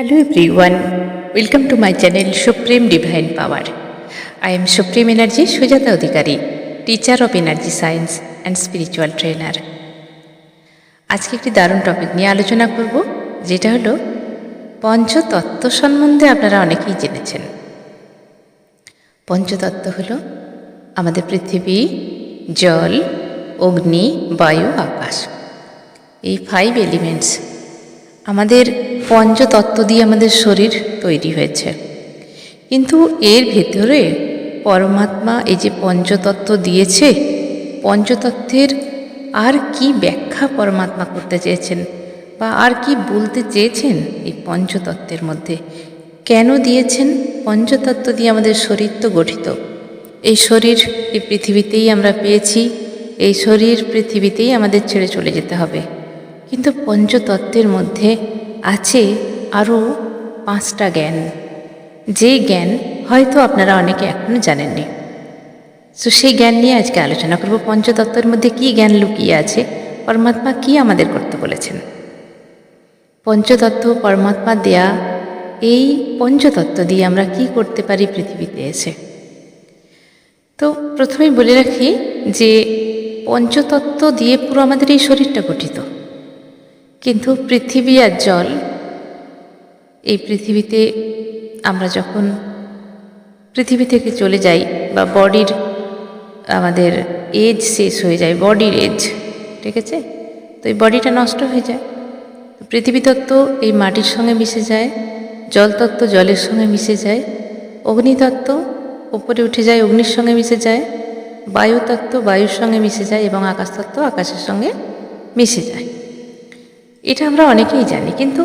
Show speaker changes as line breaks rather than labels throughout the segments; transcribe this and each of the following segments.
Hello everyone, welcome to my channel Supreme Divine Power. I am Supreme Energy Sujata Adhikari, teacher of Energy Science and Spiritual Trainer. আজকে একটি দারুণ topic নিয়ে আলোচনা করব, যেটা হলো পঞ্চতত্ত্ব সম্বন্ধে আপনারা অনেকেই জেনেছেন। পঞ্চতত্ত্ব হলো আমাদের পৃথিবী, জল, অগ্নি, বায়ু, আকাশ। এই 5 এলিমেন্টস আমাদের পঞ্চতত্ত্ব দিয়ে আমাদের শরীর তৈরি হয়েছে। কিন্তু এর ভেতরে পরমাত্মা এই যে পঞ্চতত্ত্ব দিয়েছে, পঞ্চতত্ত্বের আর কি ব্যাখ্যা পরমাত্মা করতে চেয়েছেন বা আর কি বলতে চেয়েছেন এই পঞ্চতত্ত্বের মধ্যে, কেন দিয়েছেন? পঞ্চতত্ত্ব দিয়ে আমাদের শরীর তো গঠিত। এই শরীর এই পৃথিবীতেই আমরা পেয়েছি, এই শরীর পৃথিবীতেই আমাদের ছেড়ে চলে যেতে হবে। কিন্তু পঞ্চতত্ত্বের মধ্যে আছে আরও 5টা জ্ঞান, যে জ্ঞান হয়তো আপনারা অনেকে এখনও জানেননি। তো সেই জ্ঞান নিয়ে আজকে আলোচনা করব। পঞ্চতত্ত্বের মধ্যে কী জ্ঞান লুকিয়ে আছে, পরমাত্মা কী আমাদের করতে বলেছেন। পঞ্চতত্ত্ব পরমাত্মা দেয়া, এই পঞ্চতত্ত্ব দিয়ে আমরা কি করতে পারি পৃথিবীতে এসে। তো প্রথমেই বলে রাখি যে পঞ্চতত্ত্ব দিয়ে পুরো আমাদের এই শরীরটা গঠিত। কিন্তু পৃথিবী আর জল, এই পৃথিবীতে আমরা যখন পৃথিবী থেকে চলে যাই বা বডির আমাদের এজ শেষ হয়ে যায়, বডির এজ, ঠিক আছে, তো এই বডিটা নষ্ট হয়ে যায়। পৃথিবী তত্ত্ব এই মাটির সঙ্গে মিশে যায়, জলতত্ত্ব জলের সঙ্গে মিশে যায়, অগ্নিতত্ত্ব ওপরে উঠে যায়, অগ্নির সঙ্গে মিশে যায়, বায়ুতত্ত্ব বায়ুর সঙ্গে মিশে যায় এবং আকাশতত্ত্ব আকাশের সঙ্গে মিশে যায়। এটা আমরা অনেকেই জানি। কিন্তু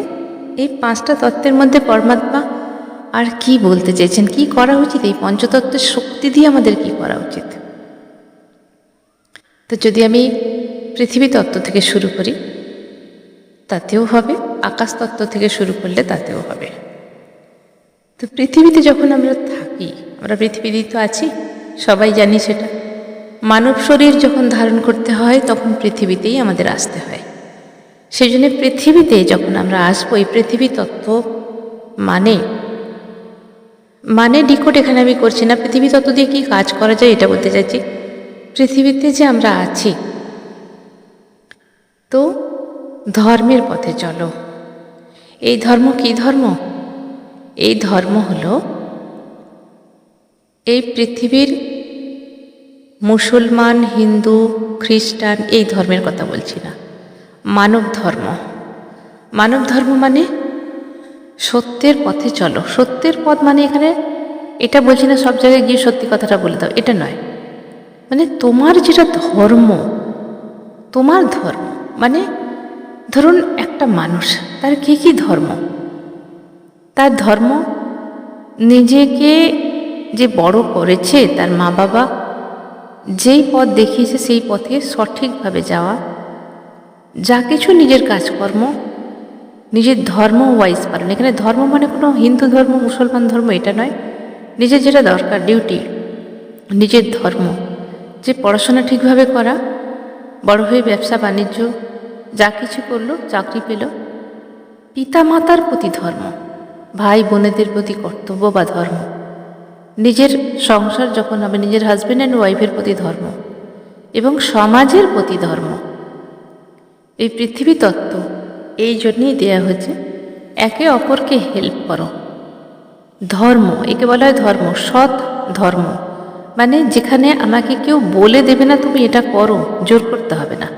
এই 5টা তত্ত্বের মধ্যে পরমাত্মা আর কি বলতে চেয়েছেন, কি করা উচিত, এই পঞ্চতত্ত্বের শক্তি দিয়ে আমাদের কি করা উচিত। তো যদি আমি পৃথিবী তত্ত্ব থেকে শুরু করি তাতেও হবে, আকাশ তত্ত্ব থেকে শুরু করলে তাতেও হবে। তো পৃথিবীতে যখন আমরা থাকি, আমরা পৃথিবীতেই তো আছি, সবাই জানি সেটা। মানব শরীর যখন ধারণ করতে হয় তখন পৃথিবীতেই আমাদের আসতে হয়। সেই জন্য পৃথিবীতে যখন আমরা আসবো, এই পৃথিবী তত্ত্ব মানে ডিকোড এখানে আমি করছি না। পৃথিবী তত্ত্ব দিয়ে কী কাজ করা যায় এটা বলতে চাইছি। পৃথিবীতে যে আমরা আছি, তো ধর্মের পথে চলো। এই ধর্ম কী ধর্ম? এই ধর্ম হলো এই পৃথিবীর মুসলমান, হিন্দু, খ্রিস্টান এই ধর্মের কথা বলছি না, মানব ধর্ম। মানব ধর্ম মানে সত্যের পথে চলো। সত্যের পথ মানে এখানে এটা বলছি না সব জায়গায় গিয়ে সত্যি কথাটা বলে দাও, এটা নয়। মানে তোমার যেটা ধর্ম, তোমার ধর্ম মানে ধরুন একটা মানুষ, তার কী কী ধর্ম? তার ধর্ম নিজেকে যে বড় করেছে, তার মা বাবা যেই পথ দেখিয়েছে সেই পথে সঠিকভাবে যাওয়া, যা কিছু নিজের কাজকর্ম নিজের ধর্ম ওয়াইজ পালন। এখানে ধর্ম মানে কোনো হিন্দু ধর্ম, মুসলমান ধর্ম এটা নয়। নিজের যেটা দরকার, ডিউটি, নিজের ধর্ম, যে পড়াশোনা ঠিকভাবে করা, বড় হয়ে ব্যবসা বাণিজ্য যা কিছু করলো, চাকরি পেল, পিতা মাতার প্রতি ধর্ম, ভাই বোনেদের প্রতি কর্তব্য বা ধর্ম, নিজের সংসার যখন হবে নিজের হাজব্যান্ড অ্যান্ড ওয়াইফের প্রতি ধর্ম এবং সমাজের প্রতি ধর্ম। এই পৃথিবী তত্ত্ব এই জন্যই দেয়া হয়েছে, একে অপরকে হেল্প করো। ধর্ম, একে বলা হয় ধর্ম, সৎ ধর্ম, মানে যেখানে আমাকে কেউ বলে দেবে না তুমি এটা করো, জোর করতে হবে না,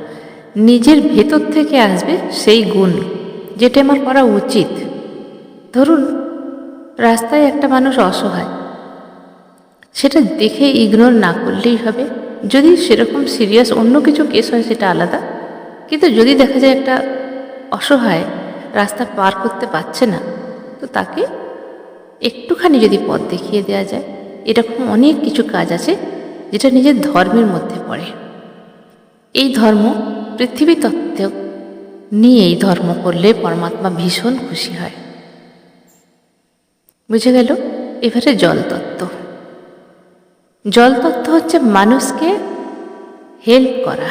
নিজের ভেতর থেকে আসবে সেই গুণ যেটা আমার করা উচিত। ধরুন রাস্তায় একটা মানুষ অসহায়, সেটা দেখে ইগনোর না করলেই হবে। যদি সেরকম সিরিয়াস অন্য কিছু কেস হয় সেটা আলাদা, কিন্তু যদি দেখা যায় একটা অসহায় রাস্তা পার করতে পারছে না, তো তাকে একটুখানি যদি পথ দেখিয়ে দেওয়া যায়, এরকম অনেক কিছু কাজ আছে যেটা নিজের ধর্মের মধ্যে পড়ে। এই ধর্ম পৃথিবী তত্ত্ব নিয়ে এই ধর্ম করলে পরমাত্মা ভীষণ খুশি হয়। বুঝে গেল? এবারে জলতত্ত্ব। জলতত্ত্ব হচ্ছে মানুষকে হেল্প করা,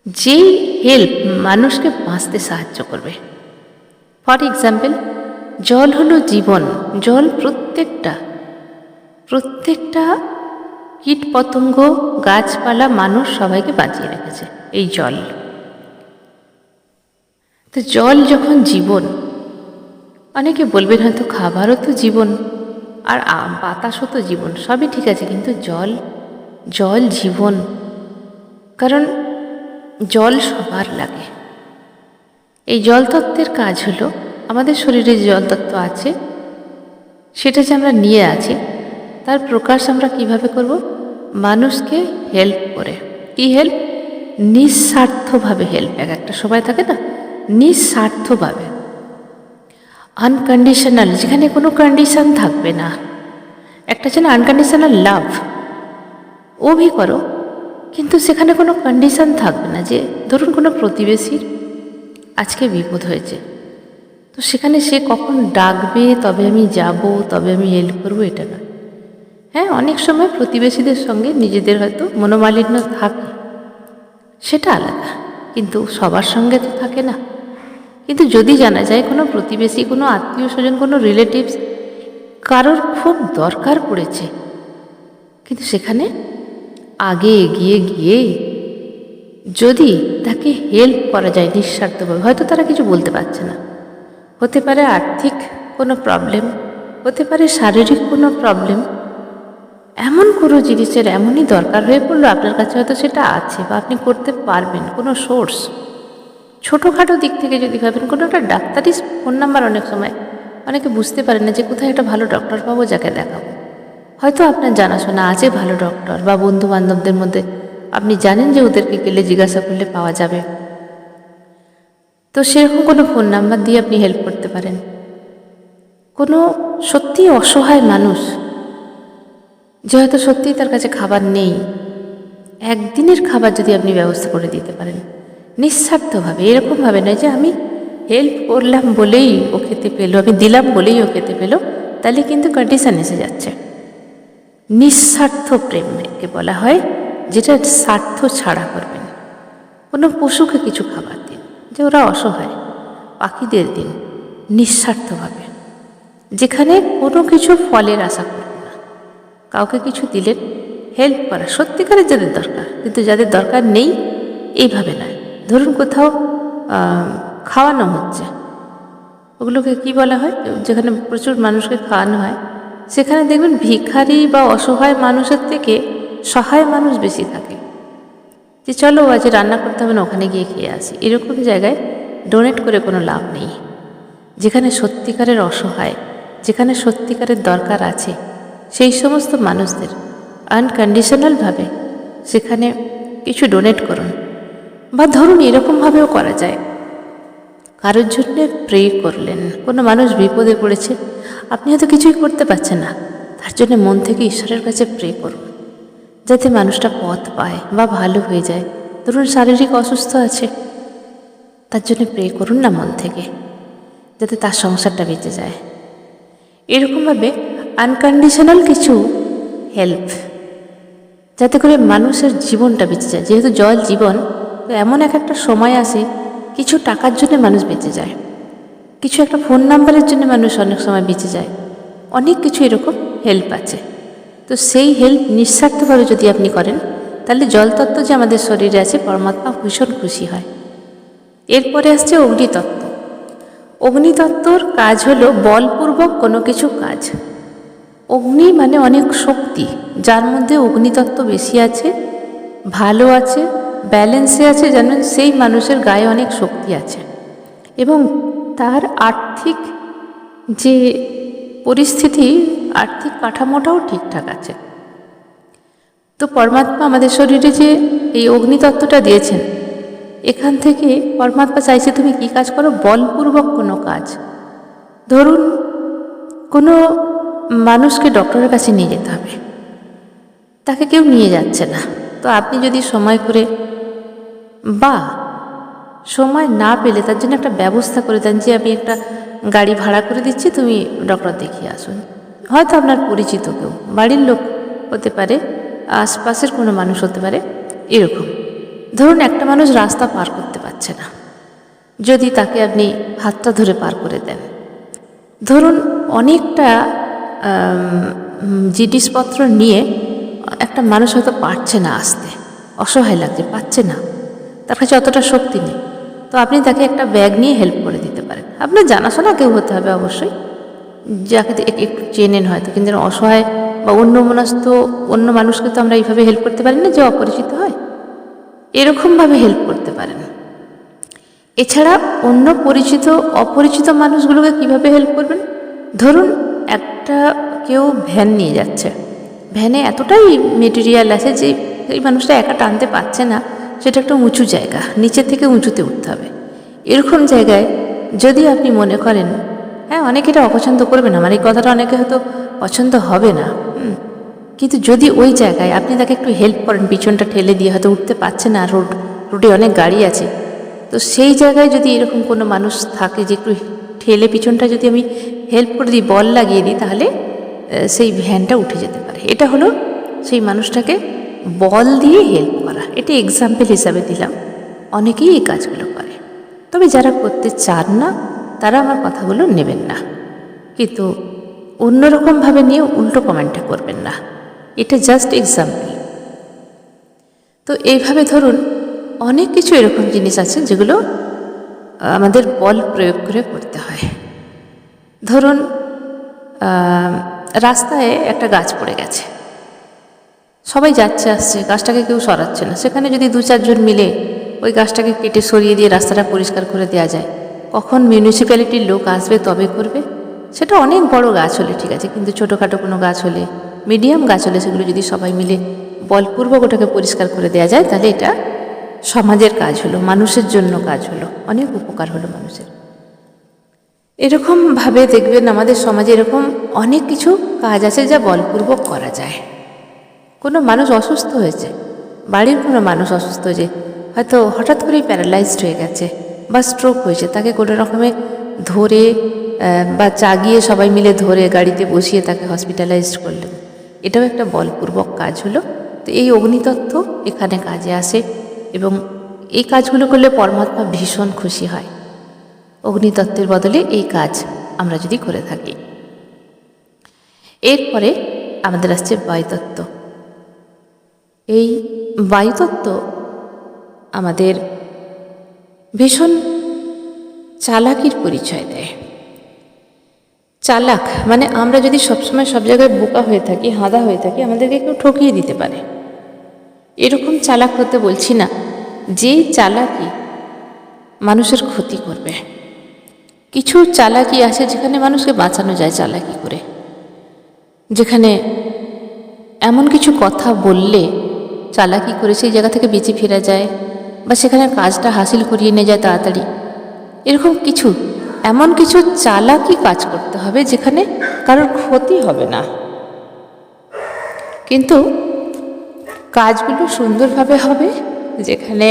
যেই হেল্প মানুষকে বাঁচতে সাহায্য করবে। ফর এক্সাম্পল, জল হলো জীবন। জল প্রত্যেকটা কীট পতঙ্গ, গাছপালা, মানুষ সবাইকে বাঁচিয়ে রেখেছে এই জল। তো জল যখন জীবন, অনেকে বলবেন হয়তো খাবারও তো জীবন, আর বাতাসও তো জীবন, সবই ঠিক আছে, কিন্তু জল জীবন, কারণ জল সবার লাগে। এই জলতত্ত্বের কাজ হলো আমাদের শরীরে যে জলতত্ত্ব আছে সেটা যে আমরা নিয়ে আছি, তার প্রকাশ আমরা কিভাবে করব? মানুষকে হেল্প করে। কি হেল্প? নিঃস্বার্থভাবে হেল্প। একটা সময় থাকে না, নিঃস্বার্থভাবে, আনকন্ডিশনাল, যেখানে কোনো কন্ডিশন থাকবে না। একটা যেন আনকন্ডিশনাল লাভ ও ভি করো, কিন্তু সেখানে কোনো কন্ডিশন থাকবে না। যে ধরুন কোনো প্রতিবেশীর আজকে বিপদ হয়েছে, তো সেখানে সে কখন ডাকবে তবে আমি যাব, তবে আমি হেল্প করবো, এটা না। হ্যাঁ, অনেক সময় প্রতিবেশীদের সঙ্গে নিজেদের হয়তো মনোমালিন্য থাকে, সেটা আলাদা, কিন্তু সবার সঙ্গে তো থাকে না। কিন্তু যদি জানা যায় কোনো প্রতিবেশী, কোনো আত্মীয় স্বজন, কোনো রিলেটিভস কারোর খুব দরকার পড়েছে, কিন্তু সেখানে আগে এগিয়ে গিয়ে যদি তাকে হেল্প করা যায় নিঃস্বার্থভাবে, হয়তো তারা কিছু বলতে পারছে না, হতে পারে আর্থিক কোনো প্রবলেম, হতে পারে শারীরিক কোনো প্রবলেম, এমন কোনো জিনিসের এমনই দরকার হয়ে পড়লো, আপনার কাছে হয়তো সেটা আছে বা আপনি করতে পারবেন, কোনো সোর্স, ছোটোখাটো দিক থেকে যদি ভাবেন, কোনো একটা ডাক্তারি ফোন নাম্বার, অনেক সময় অনেকে বুঝতে পারে না যে কোথায় একটা ভালো ডক্টর পাবো যাকে দেখাবো। হয়তো আপনার জানাশোনা আছে ভালো ডক্টর, বা বন্ধু বান্ধবদের মধ্যে আপনি জানেন যে ওদেরকে গেলে জিজ্ঞাসা করলে পাওয়া যাবে, তো সেরকম কোনো ফোন নাম্বার দিয়ে আপনি হেল্প করতে পারেন। কোনো সত্যি অসহায় মানুষ যে হয়তো সত্যিই তার কাছে খাবার নেই, একদিনের খাবার যদি আপনি ব্যবস্থা করে দিতে পারেন নিঃস্বার্থভাবে, এরকমভাবে নয় যে আমি হেল্প করলাম বলেই ও খেতে পেলো, আমি দিলাম বলেই ও খেতে পেলো, তাহলে কিন্তু কন্ডিশন এসে যাচ্ছে। নিঃস্বার্থ প্রেমকে বলা হয়, যেটা স্বার্থ ছাড়া করবেন। কোনো পশুকে কিছু খাবার দিন, যে ওরা অসহায়, পাখিদের দিন নিঃস্বার্থভাবে, যেখানে কোনো কিছু ফলের আশা করবেন না। কাউকে কিছু দিলেন, হেল্প করা সত্যিকারের যাদের দরকার, কিন্তু যাদের দরকার নেই এইভাবে নয়। ধরুন কোথাও খাওয়ানো হচ্ছে, ওগুলোকে কি বলা হয়, যেখানে প্রচুর মানুষকে খাওয়ানো হয়, সেখানে দেখবেন ভিখারি বা অসহায় মানুষের থেকে সহায় মানুষ বেশি থাকে। যে চলো আজ রান্না করতে হবে না, ওখানে গিয়ে খেয়ে আসি, এরকম জায়গায় ডোনেট করে কোনো লাভ নেই। যেখানে সত্যিকারের অসহায়, যেখানে সত্যিকারের দরকার আছে, সেই সমস্ত মানুষদের আনকন্ডিশনালভাবে সেখানে কিছু ডোনেট করুন। বা ধরুন এরকমভাবেও করা যায়, কারোর জন্যে প্রে করলেন, কোনো মানুষ বিপদে পড়েছে, আপনি হয়তো কিছুই করতে পারছেন না, তার জন্য মন থেকে ঈশ্বরের কাছে প্রে করুন, যাতে মানুষটা পথ পায় বা ভালো হয়ে যায়। ধরুন শারীরিক অসুস্থ আছে, তার জন্য প্রে করুন না মন থেকে, যাতে তার সংসারটা বেঁচে যায়। এরকমভাবে আনকন্ডিশনাল কিছু হেল্প, যাতে করে মানুষের জীবনটা বেঁচে যায়। যেহেতু জল জীবন, তো এমন একটা সময় আসে কিছু টাকার জন্য মানুষ বেঁচে যায়, কিছু একটা ফোন নাম্বারের জন্য মানুষ অনেক সময় বেঁচে যায়, অনেক কিছু এরকম হেল্প আছে। তো সেই হেল্প নিঃস্বার্থভাবে যদি আপনি করেন, তাহলে জলতত্ত্ব যে আমাদের শরীরে আছে, পরমাত্মা ভীষণ খুশি হয়। এরপরে আসছে অগ্নিতত্ত্ব। অগ্নিতত্ত্বর কাজ হলো বলপূর্বক কোনো কিছু কাজ। অগ্নি মানে অনেক শক্তি, যার মধ্যে অগ্নিতত্ত্ব বেশি আছে, ভালো আছে, ব্যালেন্সে আছে, জানেন সেই মানুষের গায়ে অনেক শক্তি আছে এবং তার আর্থিক যে পরিস্থিতি, আর্থিক কাঠামোটাও ঠিকঠাক আছে। তো পরমাত্মা আমাদের শরীরে যে এই অগ্নিতত্ত্বটা দিয়েছেন, এখান থেকে পরমাত্মা চাইছে তুমি কি কাজ করো, বলপূর্বক কোনো কাজ। ধরুন কোনো মানুষকে ডক্টরের কাছে নিয়ে যেতে হবে, তাকে কেউ নিয়ে যাচ্ছে না, তো আপনি যদি সময় করে বা সময় না পেলে তার জন্য একটা ব্যবস্থা করে দেন, যে আমি একটা গাড়ি ভাড়া করে দিচ্ছি, তুমি ডক্টর দেখিয়ে আসুন। হয়তো আপনার পরিচিত কেউ, বাড়ির লোক হতে পারে, আশপাশের কোনো মানুষ হতে পারে। এরকম ধরুন একটা মানুষ রাস্তা পার করতে পারছে না, যদি তাকে আপনি হাতটা ধরে পার করে দেন। ধরুন অনেকটা জিনিসপত্র নিয়ে একটা মানুষ হয়তো পারছে না আসতে, অসহায় লাগছে, পাচ্ছে না, তার কাছে অতটা শক্তি নেই, তো আপনি তাকে একটা ব্যাগ নিয়ে হেল্প করে দিতে পারেন। আপনার জানাশোনা কেউ হতে হবে অবশ্যই, যাকে একটু চেনেন হয়তো, কিন্তু অসহায় বা অন্যমনস্ক অন্য মানুষকে তো আমরা এইভাবে হেল্প করতে পারি না যে অপরিচিত হয়, এরকমভাবে হেল্প করতে পারেন। এছাড়া অন্য পরিচিত অপরিচিত মানুষগুলোকে কিভাবে হেল্প করবেন? ধরুন একটা কেউ ভ্যান নিয়ে যাচ্ছে, ভ্যানে এতটাই মেটেরিয়াল আছে যে এই মানুষটা একা টানতে পারছে না, সেটা একটা উঁচু জায়গা, নিচের থেকে উঁচুতে উঠতে হবে। এরকম জায়গায় যদি আপনি মনে করেন, হ্যাঁ অনেকে এটা অপছন্দ করবেন, আমার এই কথাটা অনেকে হয়তো পছন্দ হবে না, কিন্তু যদি ওই জায়গায় আপনি তাকে একটু হেল্প করেন, পিছনটা ঠেলে দিয়ে, হয়তো উঠতে পারছে না, রোডে অনেক গাড়ি আছে, তো সেই জায়গায় যদি এরকম কোনো মানুষ থাকে যে একটু ঠেলে পিছনটা যদি আমি হেল্প করে দিই, বল লাগিয়ে দিই, তাহলে সেই ভ্যানটা উঠে যেতে পারে। এটা হলো সেই মানুষটাকে বল দিয়ে হেল্প করা। এটা এক্সাম্পল হিসাবে দিলাম, অনেকেই এই কাজগুলো করে। তবে যারা করতে চান না তারা আমার কথাগুলো নেবেন না, কিন্তু অন্যরকমভাবে নিয়ে উল্টো কমেন্টটা করবেন না, এটা জাস্ট এক্সাম্পল। তো এইভাবে ধরুন অনেক কিছু এরকম জিনিস আছে যেগুলো আমাদের বল প্রয়োগ করে করতে হয়। ধরুন রাস্তায় একটা গাছ পড়ে গেছে, সবাই যাচ্ছে আসছে, গাছটাকে কেউ সরাচ্ছে না, সেখানে যদি 2-4 জন মিলে ওই গাছটাকে কেটে সরিয়ে দিয়ে রাস্তাটা পরিষ্কার করে দেওয়া যায়, কখন মিউনিসিপ্যালিটির লোক আসবে তবে করবে? সেটা অনেক বড় গাছ হলে ঠিক আছে, কিন্তু ছোটোখাটো কোনো গাছ হলে, মিডিয়াম গাছ হলে, সেগুলো যদি সবাই মিলে বলপূর্বক ওটাকে পরিষ্কার করে দেওয়া যায়, তাহলে এটা সমাজের কাজ হলো, মানুষের জন্য কাজ হলো, অনেক উপকার হলো মানুষের। এরকমভাবে দেখবেন আমাদের সমাজে এরকম অনেক কিছু কাজ আছে যা বলপূর্বক করা যায়। কোনো মানুষ অসুস্থ হয়েছে, বাড়ির কোনো মানুষ অসুস্থ হয়েছে, হয়তো হঠাৎ করেই প্যারালাইজড হয়ে গেছে বা স্ট্রোক হয়েছে, তাকে কোনো রকমে ধরে বা চাগিয়ে সবাই মিলে ধরে গাড়িতে বসিয়ে তাকে হসপিটালাইজড করলেন, এটাও একটা বলপূর্বক কাজ হলো। তো এই অগ্নিতত্ত্ব এখানে কাজে আসে, এবং এই কাজগুলো করলে পরমাত্মা ভীষণ খুশি হয়। অগ্নিতত্ত্বের বদলে এই কাজ আমরা যদি করে থাকি। এরপরে আমাদের আসছে বায়ুতত্ত্ব। এই বায়ুতত্ত্ব আমাদের ভীষণ চালাকির পরিচয় দেয়। চালাক মানে আমরা যদি সবসময় সব জায়গায় বোকা হয়ে থাকি, হাঁদা হয়ে থাকি, আমাদেরকে কেউ ঠকিয়ে দিতে পারে। এরকম চালাক হতে বলছি না, যেই চালাকি মানুষের ক্ষতি করবে। কিছু চালাকি আছে যেখানে মানুষকে বাঁচানো যায় চালাকি করে, যেখানে এমন কিছু কথা বললে চালাকি করে সেই জায়গা থেকে বেঁচে ফেরা যায়, বা সেখানে কাজটা হাসিল করিয়ে নিয়ে যায় তাড়াতাড়ি। এরকম কিছু এমন কিছু চালাকি কাজ করতে হবে যেখানে কারোর ক্ষতি হবে না, কিন্তু কাজগুলো সুন্দরভাবে হবে, যেখানে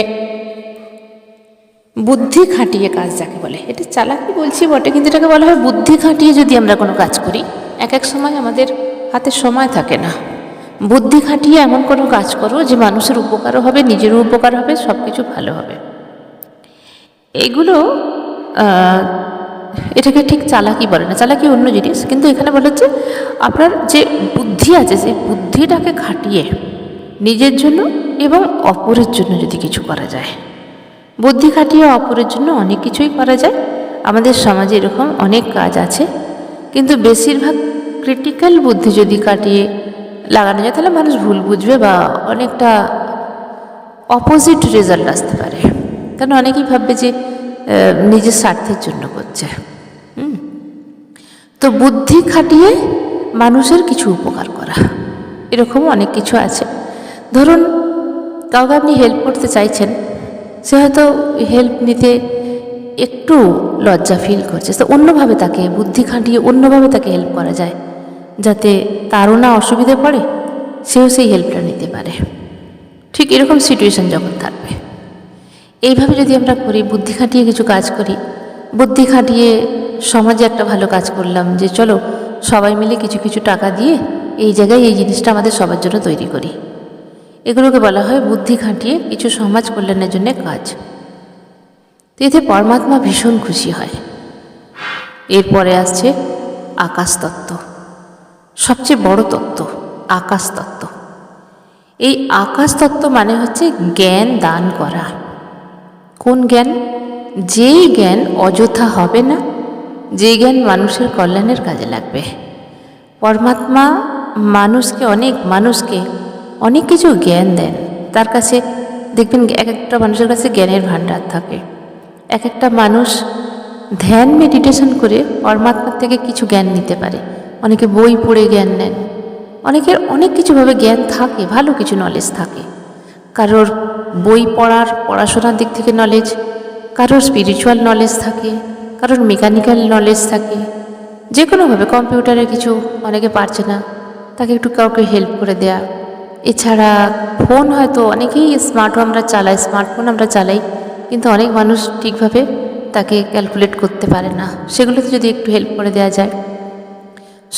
বুদ্ধি খাটিয়ে কাজ যাকে বলে। এটা চালাকি বলছি বটে, কিন্তু এটাকে বলা হয় বুদ্ধি খাটিয়ে যদি আমরা কোনো কাজ করি। এক সময় আমাদের হাতে সময় থাকে না, বুদ্ধি খাটিয়ে এমন কোনো কাজ করো যে মানুষের উপকারও হবে, নিজেরও উপকার হবে, সব কিছু ভালো হবে। এইগুলো এটাকে ঠিক চালাকি বলে না, চালাকি অন্য জিনিস, কিন্তু এখানে বলা হচ্ছে আপনার যে বুদ্ধি আছে সেই বুদ্ধিটাকে খাটিয়ে নিজের জন্য এবং অপরের জন্য যদি কিছু করা যায়। বুদ্ধি খাটিয়ে অপরের জন্য অনেক কিছুই করা যায়। আমাদের সমাজে এরকম অনেক কাজ আছে, কিন্তু বেশিরভাগ ক্রিটিক্যাল বুদ্ধি যদি কাটিয়ে লাগানো যায় তাহলে মানুষ ভুল বুঝবে বা অনেকটা অপোজিট রেজাল্ট আসতে পারে। কারণ অনেকেই ভাববে যে নিজের স্বার্থের জন্য করছে। তো বুদ্ধি খাটিয়ে মানুষের কিছু উপকার করা, এরকম অনেক কিছু আছে। ধরুন কাউকে আপনি হেল্প করতে চাইছেন, সে হয়তো হেল্প নিতে একটু লজ্জা ফিল করছে, তো অন্যভাবে তাকে বুদ্ধি খাটিয়ে অন্যভাবে তাকে হেল্প করা যায়, যাতে তারও না অসুবিধে পড়ে, সেও সেই হেল্পটা নিতে পারে। ঠিক এরকম সিচুয়েশন যখন থাকবে, এইভাবে যদি আমরা করি, বুদ্ধি খাটিয়ে কিছু কাজ করি, বুদ্ধি খাটিয়ে সমাজে একটা ভালো কাজ করলাম, যে চলো সবাই মিলে কিছু কিছু টাকা দিয়ে এই জায়গায় এই জিনিসটা আমাদের সবার জন্য তৈরি করি, এগুলোকে বলা হয় বুদ্ধি খাটিয়ে কিছু সমাজ কল্যাণের জন্য কাজ। তো এতে পরমাত্মা ভীষণ খুশি হয়। এরপরে আসছে আকাশ তত্ত্ব, সবচেয়ে বড় তত্ত্ব আকাশ তত্ত্ব। এই আকাশ তত্ত্ব মানে হচ্ছে জ্ঞান দান করা। কোন জ্ঞান? যেই জ্ঞান অযথা হবে না, যেই জ্ঞান মানুষের কল্যাণের কাজে লাগবে। পরমাত্মা মানুষকে অনেক কিছু জ্ঞান দেন। তার কাছে দেখবেন এক একটা মানুষের কাছে জ্ঞানের ভাণ্ডার থাকে। এক একটা মানুষ ধ্যান মেডিটেশন করে পরমাত্মার থেকে কিছু জ্ঞান নিতে পারে। অনেকে বই পড়ে জ্ঞান নেন, অনেকের অনেক কিছুভাবে জ্ঞান থাকে, ভালো কিছু নলেজ থাকে। কারোর বই পড়াশোনার দিক থেকে নলেজ, কারোর স্পিরিচুয়াল নলেজ থাকে, কারোর মেকানিক্যাল নলেজ থাকে। যে কোনোভাবে কম্পিউটারে কিছু অনেকে পারছে না, তাকে একটু কাউকে হেল্প করে দেয়া। এছাড়া ফোন হয়তো অনেকেই স্মার্টফোন আমরা চালাই, কিন্তু অনেক মানুষ ঠিকভাবে তাকে ক্যালকুলেট করতে পারে না, সেগুলোতে যদি একটু হেল্প করে দেওয়া যায়।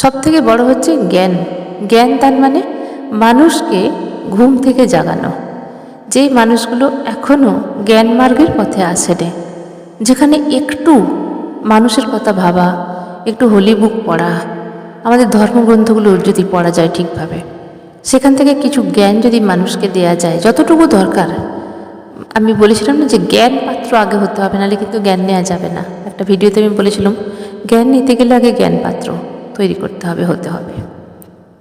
সব থেকে বড় হচ্ছে জ্ঞান দান, মানে মানুষকে ঘুম থেকে জাগানো। যেই মানুষগুলো এখনও জ্ঞান মার্গের পথে আসেনি, যেখানে একটু মানুষের কথা ভাবা, একটু হোলি বুক পড়া, আমাদের ধর্মগ্রন্থগুলো যদি পড়া যায় ঠিকভাবে, সেখান থেকে কিছু জ্ঞান যদি মানুষকে দেয়া যায় যতটুকু দরকার। আমি বলেছিলাম না যে জ্ঞান পাত্র আগে হতে হবে, নাহলে কিন্তু জ্ঞান নেওয়া যাবে না। একটা ভিডিওতে আমি বলেছিলাম জ্ঞান নিতে গেলে আগে জ্ঞান পাত্র তৈরি করতে হবে, হতে হবে।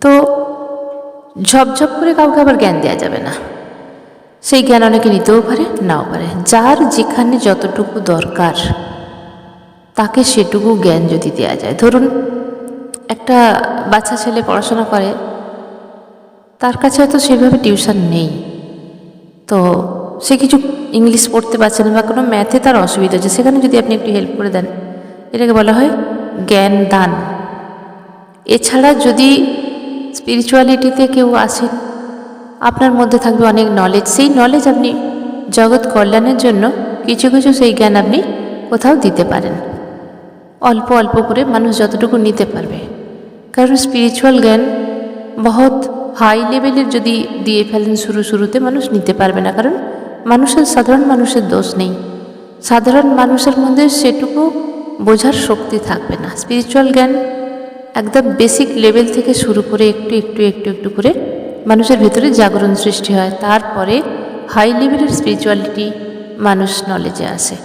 তো ঝপঝপ করে কাউকে আবার জ্ঞান দেওয়া যাবে না। সেই জ্ঞান অনেকে নিতেও পারে, নাও পারে। যার যেখানে যতটুকু দরকার তাকে সেটুকু জ্ঞান যদি দেওয়া যায়। ধরুন একটা বাচ্চা ছেলে পড়াশোনা করে, তার কাছে হয়তো সেভাবে টিউশন নেই, তো সে কিছু ইংলিশ পড়তে পারছে না বা কোনো ম্যাথে তার অসুবিধা হচ্ছে, সেখানে যদি আপনি একটু হেল্প করে দেন, এটাকে বলা হয় জ্ঞান দান। এছাড়া যদি স্পিরিচুয়ালিটিতে কেউ আসেন, আপনার মধ্যে থাকবে অনেক নলেজ, সেই নলেজ আপনি জগৎ কল্যাণের জন্য কিছু কিছু সেই জ্ঞান আপনি কোথাও দিতে পারেন, অল্প অল্প করে মানুষ যতটুকু নিতে পারবে। কারণ স্পিরিচুয়াল জ্ঞান বহুত হাই লেভেলের যদি দিয়ে ফেলেন শুরুতে, মানুষ নিতে পারবে না। কারণ সাধারণ মানুষের দোষ নেই, সাধারণ মানুষের মধ্যে সেটুকু বোঝার শক্তি থাকবে না। স্পিরিচুয়াল জ্ঞান একদম বেসিক লেভেল থেকে শুরু করে একটু একটু একটু একটু করে মানুষের ভেতরে জাগরণ সৃষ্টি হয়, তারপরে হাই লেভেলের স্পিরিচুয়ালিটি মানুষ নলেজে আসে।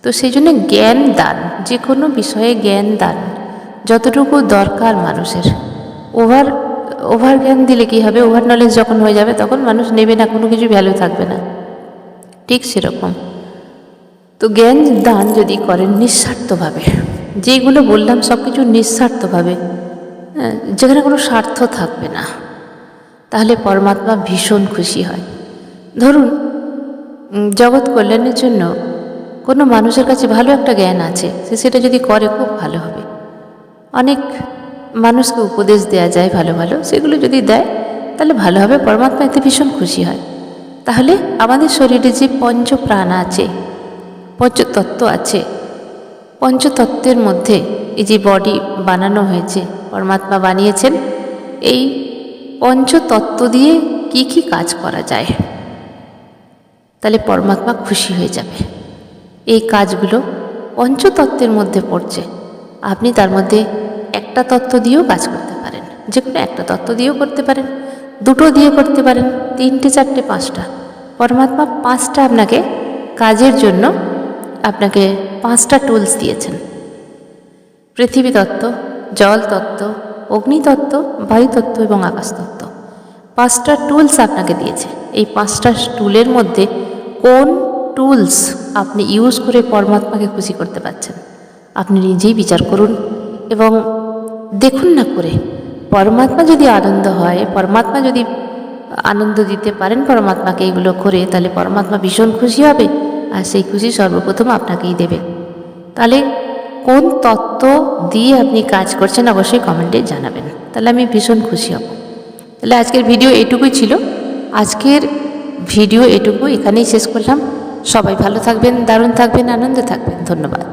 তো সেই জন্য জ্ঞান দান, যে কোনো বিষয়ে জ্ঞান দান যতটুকু দরকার মানুষের। ওভার জ্ঞান দিলে কী হবে? ওভার নলেজ যখন হয়ে যাবে তখন মানুষ নেবে না, কোনো কিছু ভ্যালু থাকবে না। ঠিক সেরকম তো জ্ঞান দান যদি করেন নিঃস্বার্থভাবে, যেগুলো বললাম সব কিছু নিঃস্বার্থভাবে, যেখানে কোনো স্বার্থ থাকবে না, তাহলে পরমাত্মা ভীষণ খুশি হয়। ধরুন জগৎ কল্যাণের জন্য কোনো মানুষের কাছে ভালো একটা জ্ঞান আছে, সে সেটা যদি করে খুব ভালো হবে। অনেক মানুষকে উপদেশ দেয়া যায় ভালো ভালো, সেগুলো যদি দেয় তাহলে ভালো হবে, পরমাত্মা এতে ভীষণ খুশি হয়। তাহলে আমাদের শরীরে যে পঞ্চপ্রাণ আছে, পঞ্চতত্ত্ব আছে, পঞ্চতত্ত্বের মধ্যে এই যে বডি বানানো হয়েছে, পরমাত্মা বানিয়েছেন, এই পঞ্চতত্ত্ব দিয়ে কি কি কাজ করা যায়, তাহলে পরমাত্মা খুশি হয়ে যাবে। এই কাজগুলো পঞ্চতত্ত্বের মধ্যে পড়ছে, আপনি তার মধ্যে একটা তত্ত্ব দিয়েও কাজ করতে পারেন, যে কোনো একটা তত্ত্ব দিয়েও করতে পারেন, দুটো দিয়ে করতে পারেন, 3টে 4টে 5টা। পরমাত্মা 5টা আপনাকে কাজের জন্য আপনাকে 5টা টুলস দিয়েছেন। পৃথিবী তত্ত্ব, জল তত্ত্ব, অগ্নিতত্ত্ব, বায়ুতত্ত্ব এবং আকাশ তত্ত্ব, 5টা টুলস আপনাকে দিয়েছে। এই 5টা টুলের মধ্যে কোন টুলস আপনি ইউজ করে পরমাত্মাকে খুশি করতে পারছেন, আপনি নিজেই বিচার করুন এবং দেখুন না করে। পরমাত্মা যদি আনন্দ হয়, পরমাত্মা যদি আনন্দ দিতে পারেন পরমাত্মাকে এগুলো করে, তাহলে পরমাত্মা ভীষণ খুশি হবে, আর সেই খুশি সর্বপ্রথম আপনাকেই দেবে। তাহলে কোন তত্ত্ব দিয়ে আপনি কাজ করছেন অবশ্যই কমেন্টে জানাবেন, তাহলে আমি ভীষণ খুশি হব। তাহলে আজকের ভিডিও এটুকুই ছিল। আজকের ভিডিও এটুকু এখানেই শেষ করলাম। সবাই ভালো থাকবেন, দারুণ থাকবেন, আনন্দে থাকবেন। ধন্যবাদ।